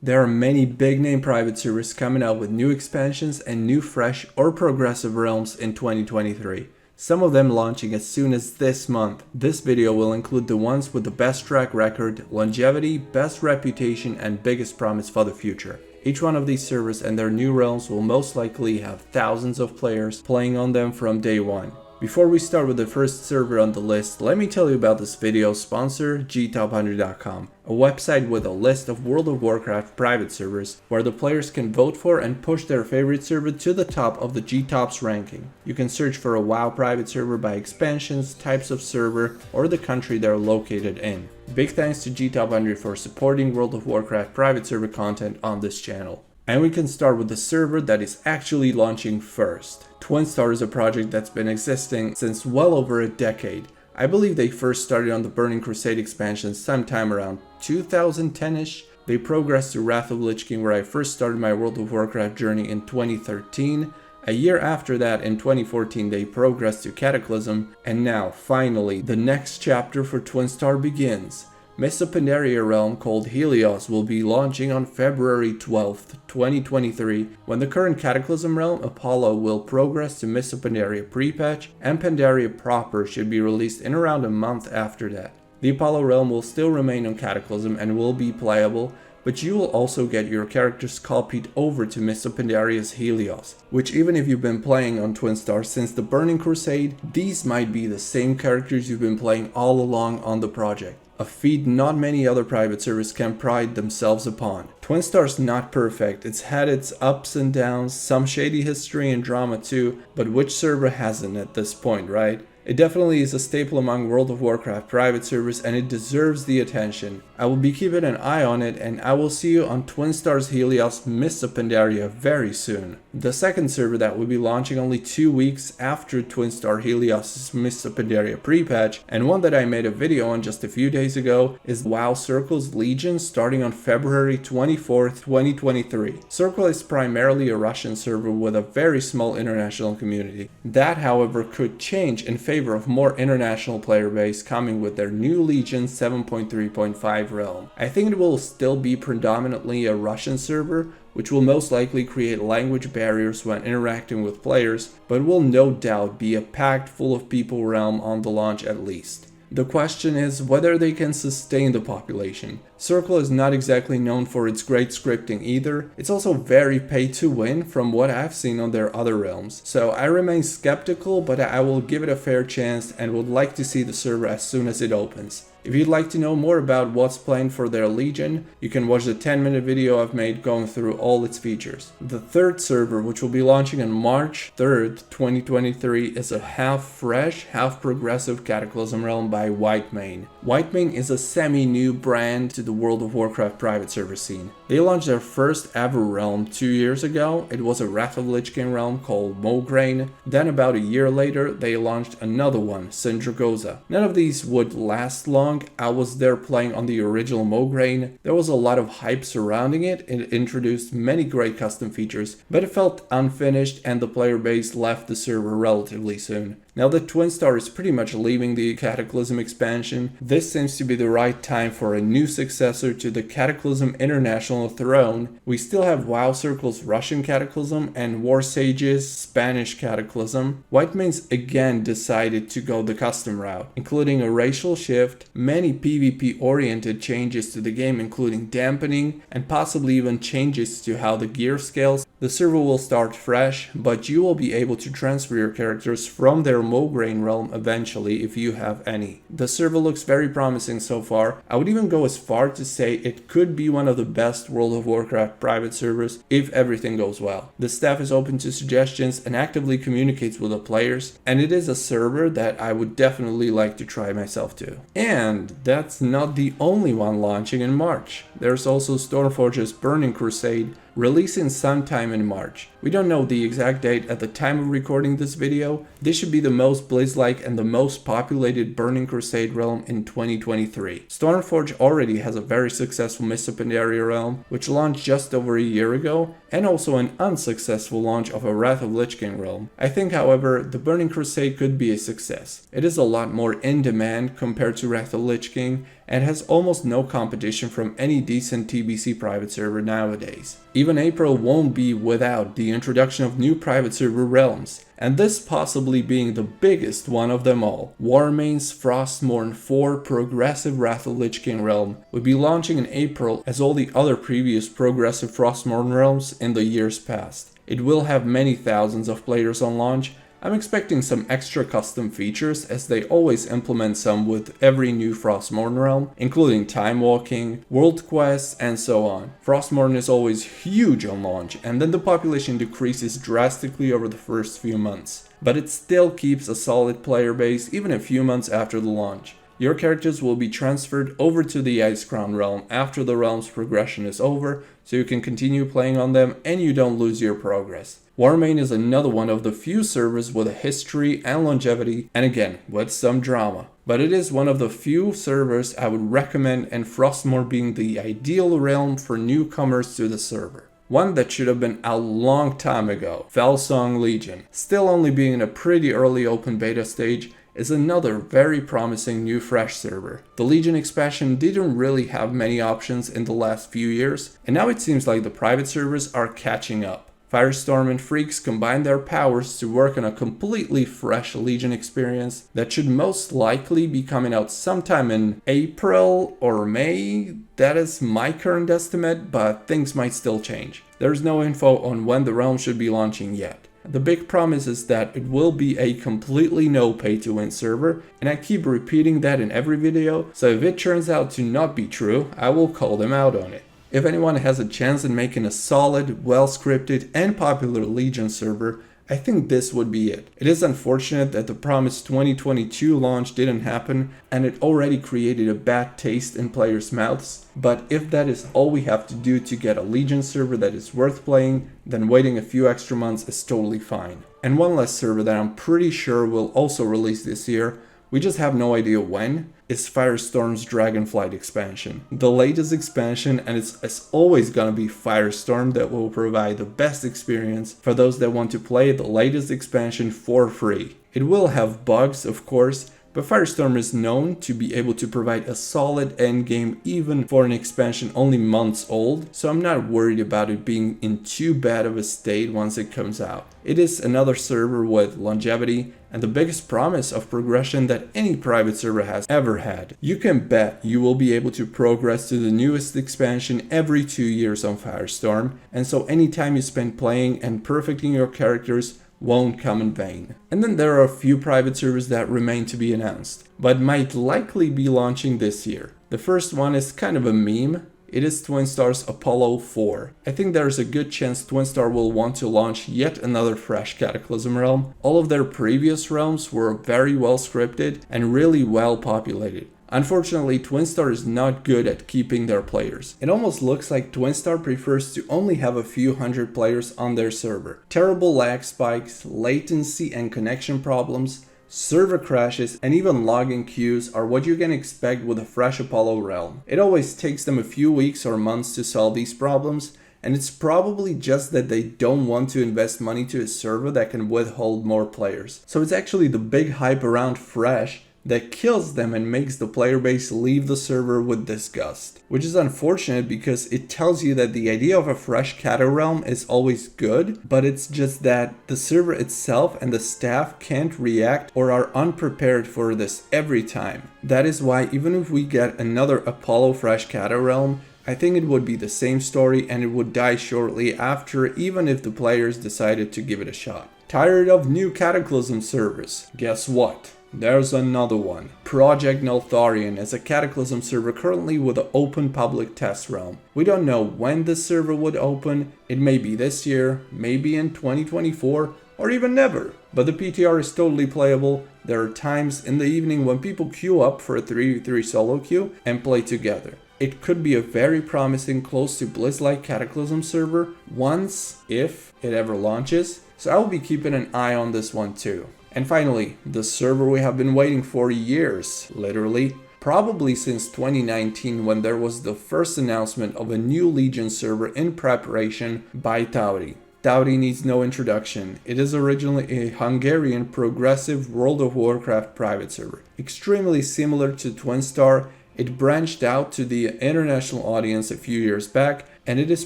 There are many big name private servers coming out with new expansions and new fresh or progressive realms in 2023. Some of them launching as soon as this month. This video will include the ones with the best track record, longevity, best reputation, and biggest promise for the future. Each one of these servers and their new realms will most likely have thousands of players playing on them from day one. Before we start with the first server on the list, let me tell you about this video's sponsor, gtop100.com, a website with a list of World of Warcraft private servers where the players can vote for and push their favorite server to the top of the GTOP's ranking. You can search for a WoW private server by expansions, types of server, or the country they're located in. Big thanks to gtop100 for supporting World of Warcraft private server content on this channel. And we can start with the server that is actually launching first. Twinstar is a project that's been existing since well over a decade. I believe they first started on the Burning Crusade expansion sometime around 2010-ish. They progressed to Wrath of Lich King, where I first started my World of Warcraft journey in 2013. A year after that, in 2014, they progressed to Cataclysm, and now, finally, the next chapter for Twinstar begins. Mists of Pandaria realm called Helios will be launching on February 12th, 2023, when the current Cataclysm realm, Apollo, will progress to Mists of Pandaria pre-patch, and Pandaria proper should be released in around a month after that. The Apollo realm will still remain on Cataclysm and will be playable, but you will also get your characters copied over to Mists of Pandaria's Helios, which even if you've been playing on Twinstar since the Burning Crusade, these might be the same characters you've been playing all along on the project. A feat not many other private servers can pride themselves upon. Twinstar's not perfect, it's had its ups and downs, some shady history and drama too, but which server hasn't at this point, right? It definitely is a staple among World of Warcraft private servers and it deserves the attention. I will be keeping an eye on it and I will see you on Twinstar's Helios Mists of Pandaria very soon. The second server that will be launching only 2 weeks after Twinstar Helios Mists of Pandaria pre-patch, and one that I made a video on just a few days ago, is WoW Circle's Legion starting on February 24th, 2023. Circle is primarily a Russian server with a very small international community. That, however, could change in favor of more international player base coming with their new Legion 7.3.5 realm. I think it will still be predominantly a Russian server, which will most likely create language barriers when interacting with players, but will no doubt be a packed full of people realm on the launch at least. The question is whether they can sustain the population. Circle is not exactly known for its great scripting either. It's also very pay to win from what I've seen on their other realms. So I remain skeptical, but I will give it a fair chance and would like to see the server as soon as it opens. If you'd like to know more about what's planned for their Legion, you can watch the 10-minute video I've made going through all its features. The third server, which will be launching on March 3rd, 2023, is a half-fresh, half-progressive Cataclysm realm by Whitemane. Whitemane is a semi-new brand to the World of Warcraft private server scene. They launched their first ever realm 2 years ago. It was a Wrath of Lich King realm called Mograine. Then about a year later, they launched another one, Sindragosa. None of these would last long. I was there playing on the original Mograine. There was a lot of hype surrounding it. It introduced many great custom features, but it felt unfinished and the player base left the server relatively soon. Now that Twinstar is pretty much leaving the Cataclysm expansion, this seems to be the right time for a new successor to the Cataclysm International throne. We still have WoW Circle's Russian Cataclysm and War Sage's Spanish Cataclysm. Whitemane's again decided to go the custom route, including a racial shift, many PvP oriented changes to the game including dampening, and possibly even changes to how the gear scales. The server will start fresh, but you will be able to transfer your characters from their Mograine realm eventually if you have any. The server looks very promising so far. I would even go as far to say it could be one of the best World of Warcraft private servers if everything goes well. The staff is open to suggestions and actively communicates with the players, and it is a server that I would definitely like to try myself to. And that's not the only one launching in March. There's also Stormforge's Burning Crusade, releasing sometime in March. We don't know the exact date at the time of recording this video. This should be the most Blizz-like and the most populated Burning Crusade realm in 2023. Stormforge already has a very successful Mist of Pandaria realm, which launched just over a year ago, and also an unsuccessful launch of a Wrath of Lich King realm. I think, however, the Burning Crusade could be a success. It is a lot more in demand compared to Wrath of Lich King, and has almost no competition from any decent TBC private server nowadays. Even April won't be without the introduction of new private server realms, and this possibly being the biggest one of them all. Warmane's Frostmourne 4 progressive Wrath of Lich King realm will be launching in April, as all the other previous progressive Frostmourne realms in the years past. It will have many thousands of players on launch. I'm expecting some extra custom features, as they always implement some with every new Frostmourne realm, including time walking, world quests, and so on. Frostmourne is always huge on launch, and then the population decreases drastically over the first few months. But it still keeps a solid player base even a few months after the launch. Your characters will be transferred over to the Icecrown realm after the realm's progression is over, so you can continue playing on them and you don't lose your progress. Warmane is another one of the few servers with a history and longevity, and again, with some drama. But it is one of the few servers I would recommend, and Frostmourne being the ideal realm for newcomers to the server. One that should have been a long time ago, Felsong Legion, still only being in a pretty early open beta stage, is another very promising new fresh server. The Legion expansion didn't really have many options in the last few years, and now it seems like the private servers are catching up. Firestorm and Freaks combine their powers to work on a completely fresh Legion experience that should most likely be coming out sometime in April or May. That is my current estimate, but things might still change. There's no info on when the realm should be launching yet. The big promise is that it will be a completely no pay-to-win server, and I keep repeating that in every video, so if it turns out to not be true, I will call them out on it. If anyone has a chance in making a solid, well-scripted and popular Legion server, I think this would be it. It is unfortunate that the promised 2022 launch didn't happen, and it already created a bad taste in players' mouths, but if that is all we have to do to get a Legion server that is worth playing, then waiting a few extra months is totally fine. And one last server that I'm pretty sure will also release this year, we just have no idea when, is Firestorm's Dragonflight expansion. The latest expansion, and it's always gonna be Firestorm that will provide the best experience for those that want to play the latest expansion for free. It will have bugs, of course, but Firestorm is known to be able to provide a solid endgame even for an expansion only months old, so I'm not worried about it being in too bad of a state once it comes out. It is another server with longevity and the biggest promise of progression that any private server has ever had. You can bet you will be able to progress to the newest expansion every 2 years on Firestorm, and so any time you spend playing and perfecting your characters won't come in vain. And then there are a few private servers that remain to be announced, but might likely be launching this year. The first one is kind of a meme. It is Twinstar's Apollo 4. I think there's a good chance Twinstar will want to launch yet another fresh Cataclysm realm. All of their previous realms were very well scripted and really well populated. Unfortunately, Twinstar is not good at keeping their players. It almost looks like Twinstar prefers to only have a few hundred players on their server. Terrible lag spikes, latency and connection problems, server crashes, and even logging queues are what you can expect with a fresh Apollo realm. It always takes them a few weeks or months to solve these problems, and it's probably just that they don't want to invest money to a server that can withhold more players. So it's actually the big hype around fresh that kills them and makes the player base leave the server with disgust. Which is unfortunate because it tells you that the idea of a fresh Cata realm is always good, but it's just that the server itself and the staff can't react or are unprepared for this every time. That is why even if we get another Apollo fresh Cata realm, I think it would be the same story and it would die shortly after, even if the players decided to give it a shot. Tired of new Cataclysm servers? Guess what? There's another one. Project Neltharion is a Cataclysm server currently with an open public test realm. We don't know when this server would open. It may be this year, maybe in 2024, or even never. But the PTR is totally playable. There are times in the evening when people queue up for a 3v3 solo queue and play together. it could be a very promising close to Blizz-like Cataclysm server once, if it ever launches. So I will be keeping an eye on this one too. And finally, the server we have been waiting for years, literally, probably since 2019 when there was the first announcement of a new Legion server in preparation by Tauri. Tauri needs no introduction. It is originally a Hungarian progressive World of Warcraft private server. Extremely similar to Twinstar, it branched out to the international audience a few years back, and it is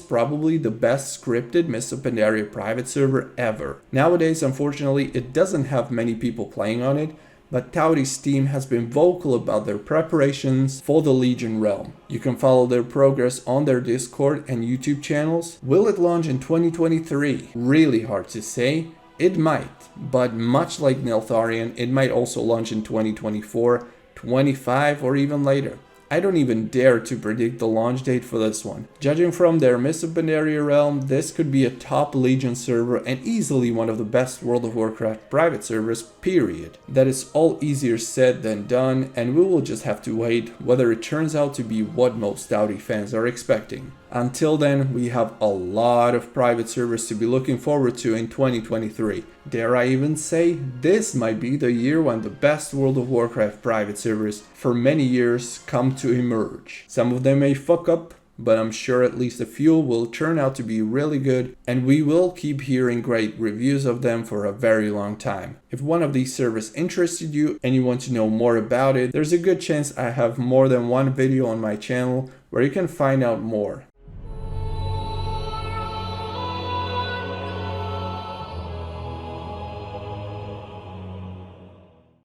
probably the best scripted Mists of Pandaria private server ever. Nowadays, unfortunately, it doesn't have many people playing on it, but Tauri's team has been vocal about their preparations for the Legion realm. You can follow their progress on their Discord and YouTube channels. Will it launch in 2023? Really hard to say. It might, but much like Neltharion, it might also launch in 2024, 25, or even later. I don't even dare to predict the launch date for this one. Judging from their Mists of Pandaria realm, this could be a top Legion server and easily one of the best World of Warcraft private servers, period. That is all easier said than done, and we will just have to wait whether it turns out to be what most Tauri fans are expecting. Until then, we have a lot of private servers to be looking forward to in 2023. Dare I even say, this might be the year when the best World of Warcraft private servers for many years come to emerge. Some of them may fuck up, but I'm sure at least a few will turn out to be really good, and we will keep hearing great reviews of them for a very long time. If one of these servers interested you and you want to know more about it, there's a good chance I have more than one video on my channel where you can find out more.